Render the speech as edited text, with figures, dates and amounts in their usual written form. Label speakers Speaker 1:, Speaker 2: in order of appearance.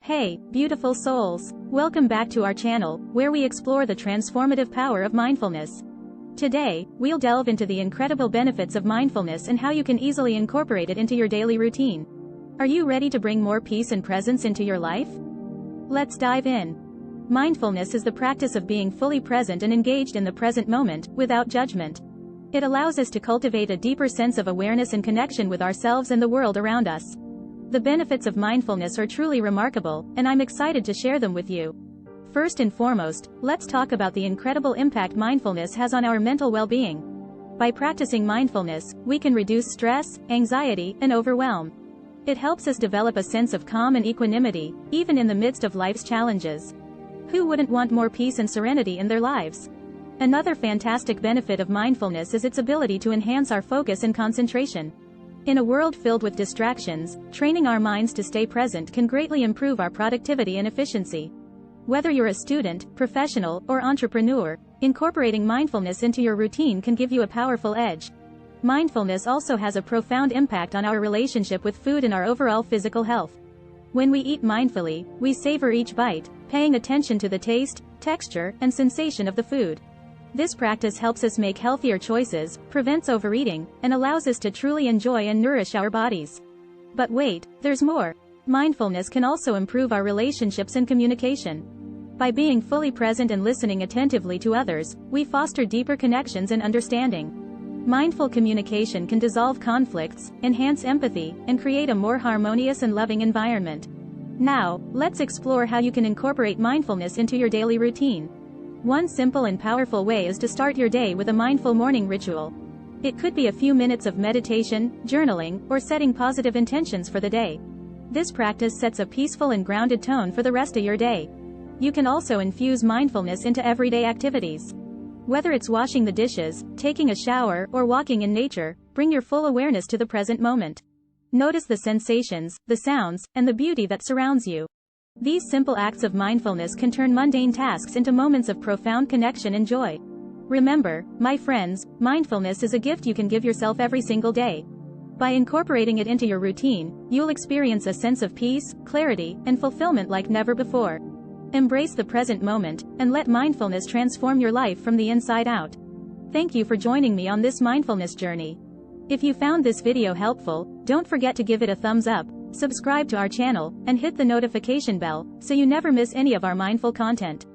Speaker 1: Hey, beautiful souls! Welcome back to our channel, where we explore the transformative power of mindfulness. Today, we'll delve into the incredible benefits of mindfulness and how you can easily incorporate it into your daily routine. Are you ready to bring more peace and presence into your life? Let's dive in. Mindfulness is the practice of being fully present and engaged in the present moment, without judgment. It allows us to cultivate a deeper sense of awareness and connection with ourselves and the world around us. The benefits of mindfulness are truly remarkable, and I'm excited to share them with you. First and foremost, let's talk about the incredible impact mindfulness has on our mental well-being. By practicing mindfulness, we can reduce stress, anxiety, and overwhelm. It helps us develop a sense of calm and equanimity, even in the midst of life's challenges. Who wouldn't want more peace and serenity in their lives? Another fantastic benefit of mindfulness is its ability to enhance our focus and concentration. In a world filled with distractions, training our minds to stay present can greatly improve our productivity and efficiency. Whether you're a student, professional, or entrepreneur, incorporating mindfulness into your routine can give you a powerful edge. Mindfulness also has a profound impact on our relationship with food and our overall physical health. When we eat mindfully, we savor each bite, paying attention to the taste, texture, and sensation of the food. This practice helps us make healthier choices, prevents overeating, and allows us to truly enjoy and nourish our bodies. But wait, there's more. Mindfulness can also improve our relationships and communication. By being fully present and listening attentively to others, we foster deeper connections and understanding. Mindful communication can dissolve conflicts, enhance empathy, and create a more harmonious and loving environment. Now, let's explore how you can incorporate mindfulness into your daily routine. One simple and powerful way is to start your day with a mindful morning ritual. It could be a few minutes of meditation, journaling, or setting positive intentions for the day. This practice sets a peaceful and grounded tone for the rest of your day. You can also infuse mindfulness into everyday activities. Whether it's washing the dishes, taking a shower, or walking in nature, bring your full awareness to the present moment. Notice the sensations, the sounds, and the beauty that surrounds you. These simple acts of mindfulness can turn mundane tasks into moments of profound connection and joy. Remember, my friends, mindfulness is a gift you can give yourself every single day. By incorporating it into your routine, you'll experience a sense of peace, clarity, and fulfillment like never before. Embrace the present moment, and let mindfulness transform your life from the inside out. Thank you for joining me on this mindfulness journey. If you found this video helpful, don't forget to give it a thumbs up, subscribe to our channel, and hit the notification bell, so you never miss any of our mindful content.